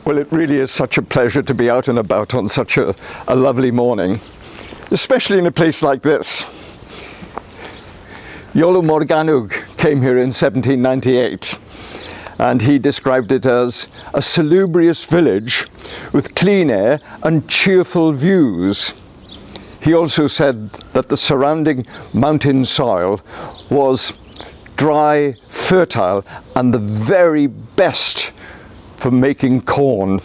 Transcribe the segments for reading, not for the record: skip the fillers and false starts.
Well, it really is such a pleasure to be out and about on such a lovely morning, especially in a place like this. Iolo Morgannwg came here in 1798, and he described it as a salubrious village with clean air and cheerful views. He also said that the surrounding mountain soil was dry, fertile, and the very best for making corn.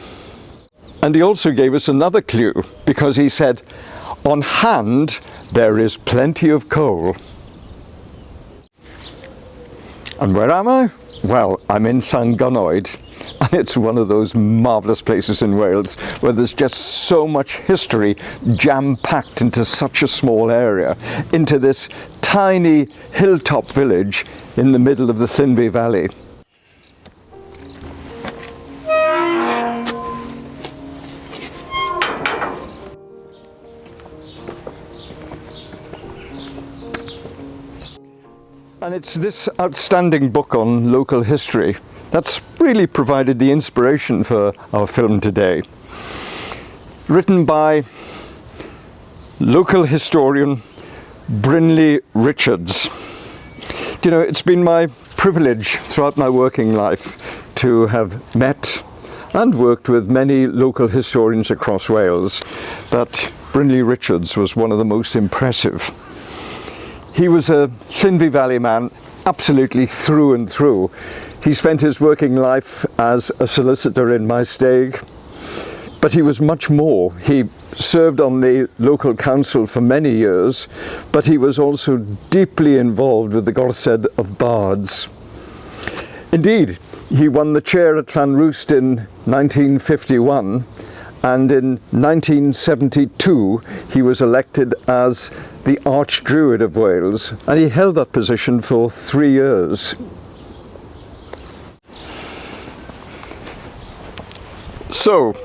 And he also gave us another clue, because he said, on hand there is plenty of coal. And where am I? Well, I'm in Llangynwyd, and it's one of those marvellous places in Wales where there's just so much history jam-packed into such a small area, into this tiny hilltop village in the middle of the Llynfi Valley. And it's this outstanding book on local history that's really provided the inspiration for our film today. Written by local historian Brynley Richards. You know, it's been my privilege throughout my working life to have met and worked with many local historians across Wales, but Brynley Richards was one of the most impressive. He was a Llynfi Valley man, absolutely through and through. He spent his working life as a solicitor in Maid, but he was much more. He served on the local council for many years, but he was also deeply involved with the Gorsedd of Bards. Indeed, he won the chair at Llanrwst in 1951, and in 1972 he was elected as the Archdruid of Wales, and he held that position for 3 years. So,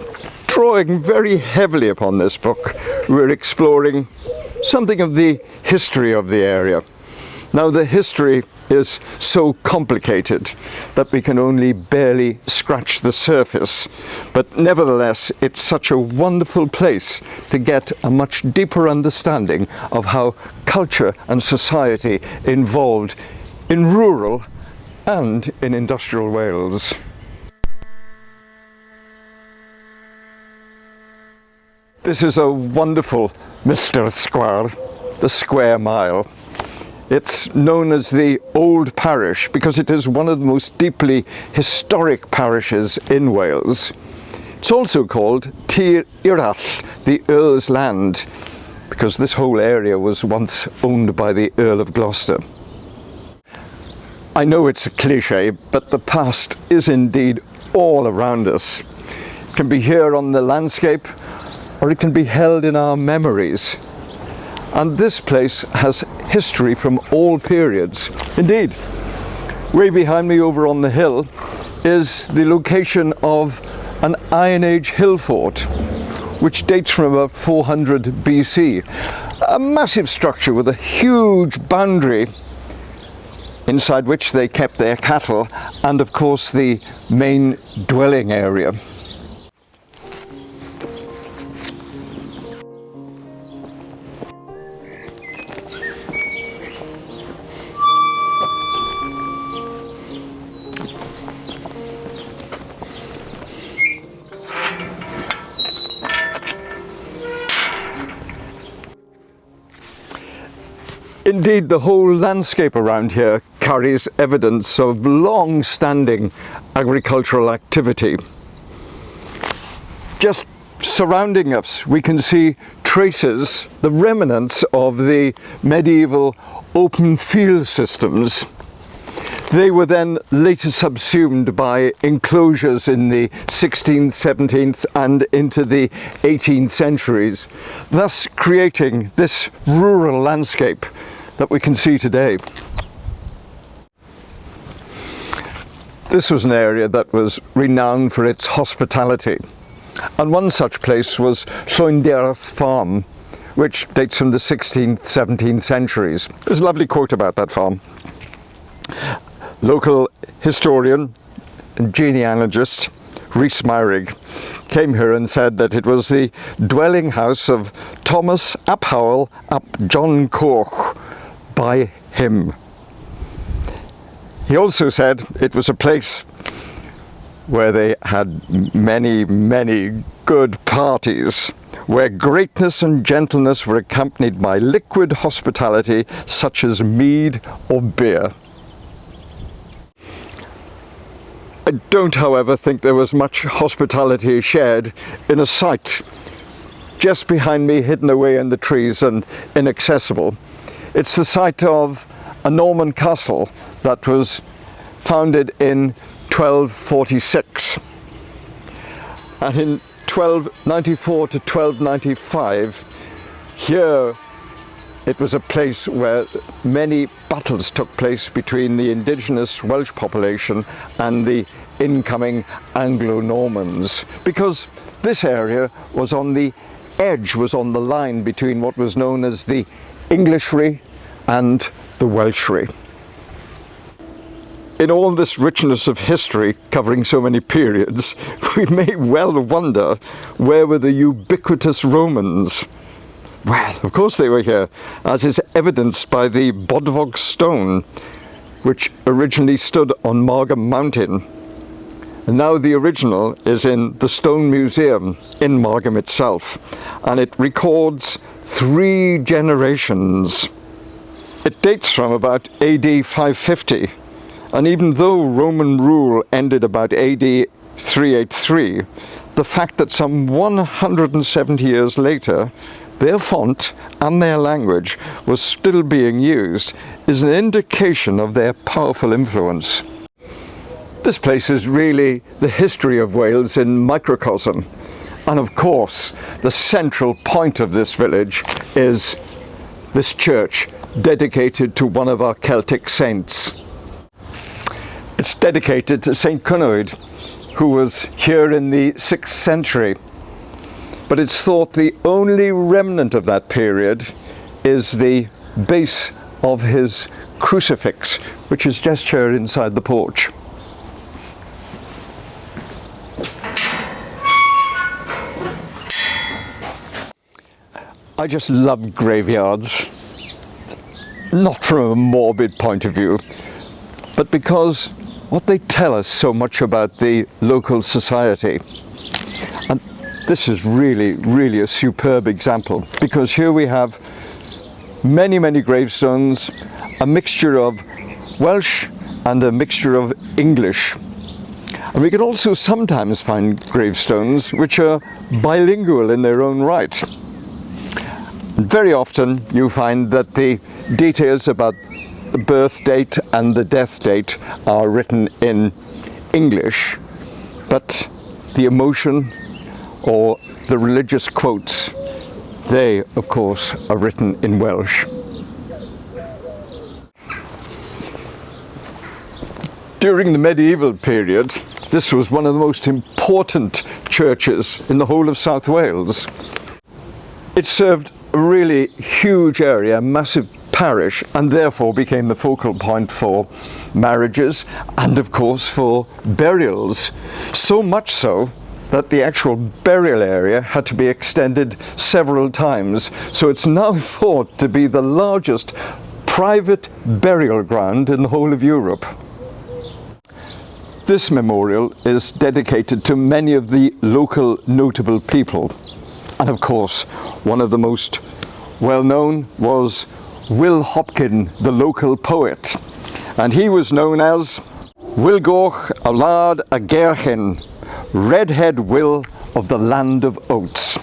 drawing very heavily upon this book, we're exploring something of the history of the area. Now, the history is so complicated that we can only barely scratch the surface, but nevertheless it's such a wonderful place to get a much deeper understanding of how culture and society evolved in rural and in industrial Wales. This is a wonderful Mr. Square, the square mile. It's known as the Old Parish because it is one of the most deeply historic parishes in Wales. It's also called Tir Irall, the Earl's Land, because this whole area was once owned by the Earl of Gloucester. I know it's a cliche, but the past is indeed all around us. It can be here on the landscape, or it can be held in our memories. And this place has history from all periods. Indeed, way behind me over on the hill is the location of an Iron Age hill fort, which dates from about 400 BC. A massive structure with a huge boundary inside which they kept their cattle, and of course the main dwelling area. Indeed, the whole landscape around here carries evidence of long-standing agricultural activity. Just surrounding us, we can see traces, the remnants of the medieval open field systems. They were then later subsumed by enclosures in the 16th, 17th and into the 18th centuries, thus creating this rural landscape that we can see today. This was an area that was renowned for its hospitality, and one such place was Llwyd farm, which dates from the 16th, 17th centuries. There's a lovely quote about that farm. Local historian and genealogist Rhys Myrig, came here and said that it was the dwelling house of Thomas ap Howell ap John Coch by him. He also said it was a place where they had many, many good parties, where greatness and gentleness were accompanied by liquid hospitality such as mead or beer. I don't, however, think there was much hospitality shared in a site just behind me, hidden away in the trees and inaccessible. It's the site of a Norman castle that was founded in 1246. And in 1294 to 1295, here it was a place where many battles took place between the indigenous Welsh population and the incoming Anglo-Normans, because this area was on the edge, was on the line between what was known as the Englishry and the Welshry. In all this richness of history covering so many periods, we may well wonder, where were the ubiquitous Romans? Well, of course they were here, as is evidenced by the Bodvog stone, which originally stood on Margam Mountain. And now the original is in the Stone Museum in Margam itself, and it records 3 generations. It dates from about AD 550, and even though Roman rule ended about AD 383, the fact that some 170 years later their font and their language was still being used is an indication of their powerful influence. This place is really the history of Wales in microcosm. And of course, the central point of this village is this church dedicated to one of our Celtic saints. It's dedicated to St. Llangynwyd, who was here in the 6th century. But it's thought the only remnant of that period is the base of his crucifix, which is just here inside the porch. I just love graveyards, not from a morbid point of view, but because what they tell us so much about the local society. And this is really, really a superb example, because here we have many, many gravestones, a mixture of Welsh and a mixture of English. And we can also sometimes find gravestones which are bilingual in their own right. And very often you find that the details about the birth date and the death date are written in English, but the emotion or the religious quotes, they of course are written in Welsh. During the medieval period, this was one of the most important churches in the whole of South Wales. It served a really huge area, a massive parish, and therefore became the focal point for marriages and of course for burials. So much so that the actual burial area had to be extended several times. So it's now thought to be the largest private burial ground in the whole of Europe. This memorial is dedicated to many of the local notable people. And of course, one of the most well-known was Will Hopkin, the local poet. And he was known as Wilgoch Alad a Gerchin, Redhead Will of the Land of Oats.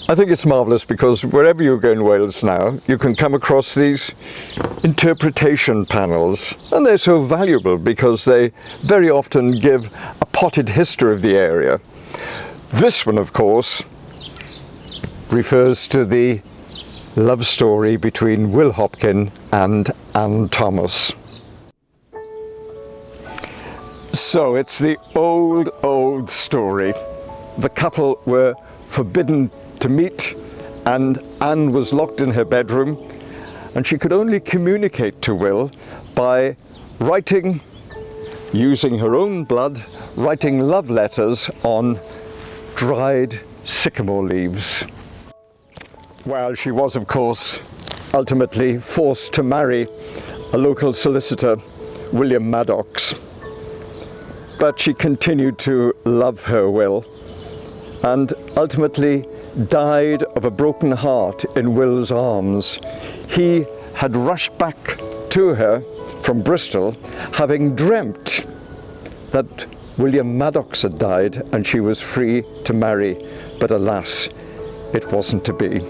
I think it's marvellous because wherever you go in Wales now, you can come across these interpretation panels, and they're so valuable because they very often give a potted history of the area. This one, of course, refers to the love story between Will Hopkin and Anne Thomas. So it's the old story. The couple were forbidden to meet, and Anne was locked in her bedroom, and she could only communicate to Will by writing using her own blood, writing love letters on dried sycamore leaves. Well, she was, of course, ultimately forced to marry a local solicitor, William Maddox. But she continued to love her Will, and ultimately died of a broken heart in Will's arms. He had rushed back to her from Bristol, having dreamt that William Maddox had died and she was free to marry, but alas, it wasn't to be.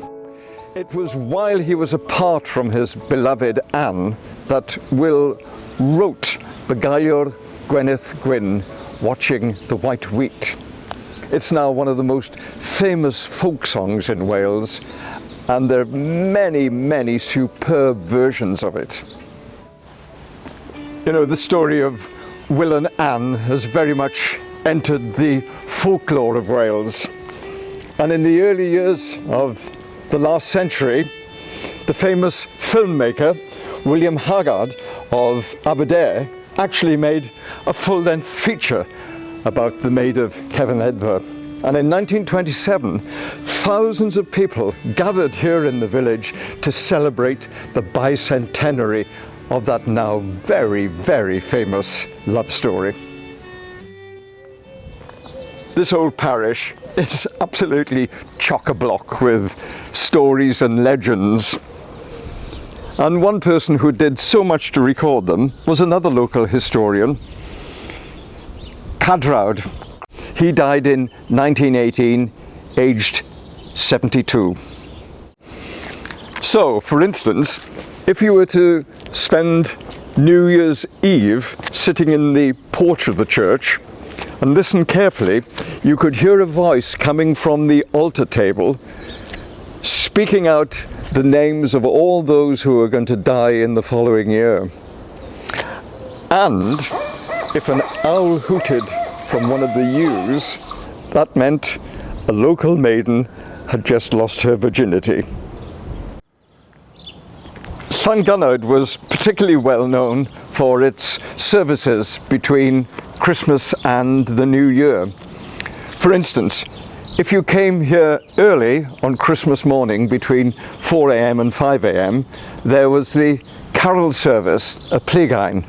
It was while he was apart from his beloved Anne that Will wrote Bugelio'r Gwenith Gwyn, Watching the White Wheat. It's now one of the most famous folk songs in Wales, and there are many, many superb versions of it. You know, the story of Will and Anne has very much entered the folklore of Wales. And in the early years of the last century, the famous filmmaker William Haggard of Aberdare actually made a full-length feature about the Maid of Cefn Ydfa. And in 1927, thousands of people gathered here in the village to celebrate the bicentenary of that now very, very famous love story. This old parish is absolutely chock-a-block with stories and legends. And one person who did so much to record them was another local historian, Cadwrawd. He died in 1918, aged 72. So, for instance, if you were to spend New Year's Eve sitting in the porch of the church and listen carefully, you could hear a voice coming from the altar table speaking out the names of all those who are going to die in the following year. And if an owl hooted from one of the yews, that meant a local maiden had just lost her virginity. Llangynwyd was particularly well known for its services between Christmas and the New Year. For instance, if you came here early on Christmas morning between 4 a.m. and 5 a.m, there was the carol service, a poignant.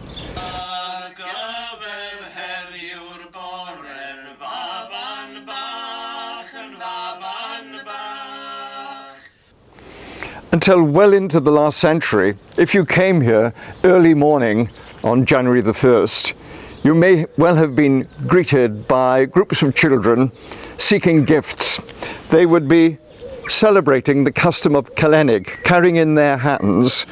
Until well into the last century, if you came here early morning on January the 1st, you may well have been greeted by groups of children seeking gifts. They would be celebrating the custom of Calennig, carrying in their hands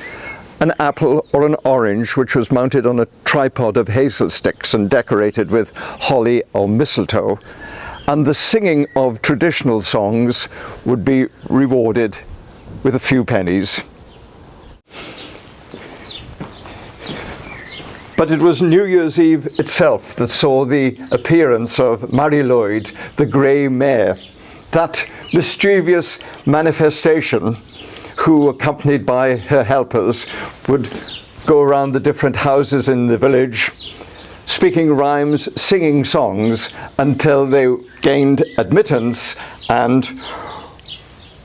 an apple or an orange which was mounted on a tripod of hazel sticks and decorated with holly or mistletoe. And the singing of traditional songs would be rewarded with a few pennies. But it was New Year's Eve itself that saw the appearance of Llwyd, the grey mare, that mischievous manifestation who, accompanied by her helpers, would go around the different houses in the village, speaking rhymes, singing songs, until they gained admittance and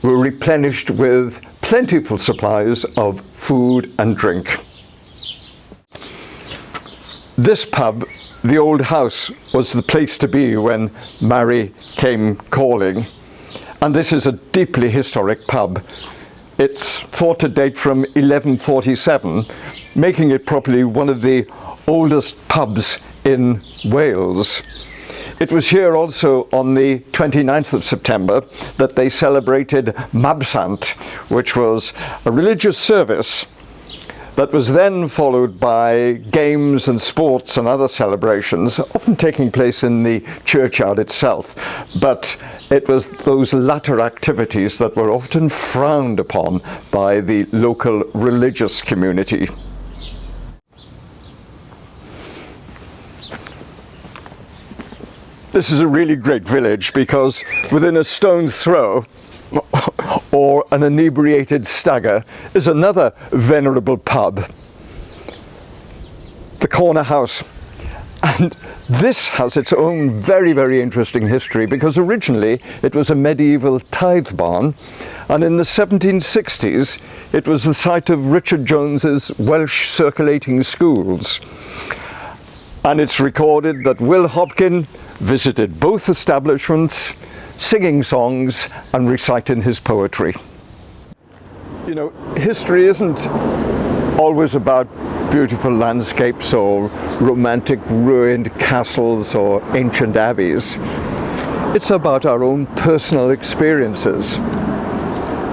were replenished with plentiful supplies of food and drink. This pub, the Old House, was the place to be when Mary came calling. And this is a deeply historic pub. It's thought to date from 1147, making it probably one of the oldest pubs in Wales. It was here also on the 29th of September that they celebrated Mabsant, which was a religious service that was then followed by games and sports and other celebrations, often taking place in the churchyard itself. But it was those latter activities that were often frowned upon by the local religious community. This is a really great village because within a stone's throw, or an inebriated stagger, is another venerable pub, the Corner House. And this has its own very, very interesting history, because originally it was a medieval tithe barn, and in the 1760s it was the site of Richard Jones's Welsh circulating schools. And it's recorded that Will Hopkin visited both establishments, singing songs and reciting his poetry. You know, history isn't always about beautiful landscapes or romantic ruined castles or ancient abbeys. It's about our own personal experiences.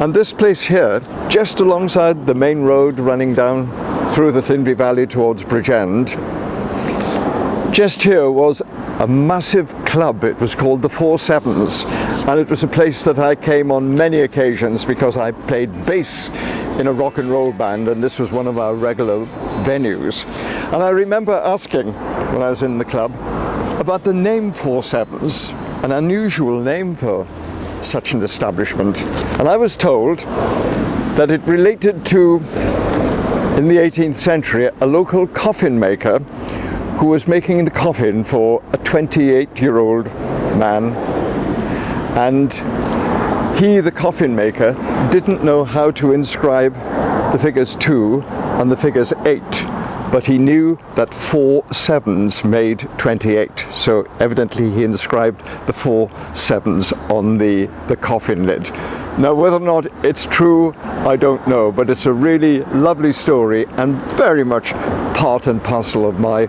And this place here, just alongside the main road running down through the Llynfi Valley towards Bridgend, just here was a massive club. It was called the Four Sevens, and it was a place that I came on many occasions because I played bass in a rock and roll band, and this was one of our regular venues. And I remember asking, when I was in the club, about the name Four Sevens, an unusual name for such an establishment. And I was told that it related to, in the 18th century, a local coffin maker who was making the coffin for a 28-year-old man, and he, the coffin maker, didn't know how to inscribe the figures 2 and the figures 8, but he knew that 4 sevens made 28, so evidently he inscribed the 4 sevens on the coffin lid. Now, whether or not it's true, I don't know, but it's a really lovely story and very much part and parcel of my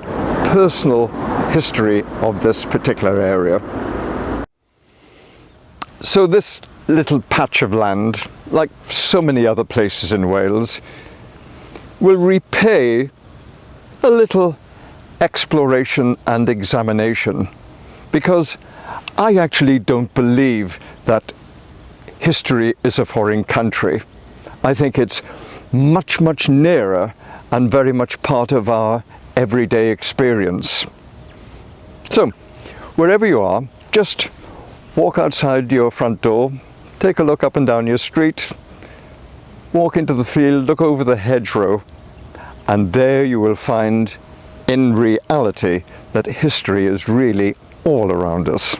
personal history of this particular area. So this little patch of land, like so many other places in Wales, will repay a little exploration and examination, because I actually don't believe that history is a foreign country. I think it's much, much nearer and very much part of our everyday experience. So, wherever you are, just walk outside your front door, take a look up and down your street, walk into the field, look over the hedgerow, and there you will find, in reality, that history is really all around us.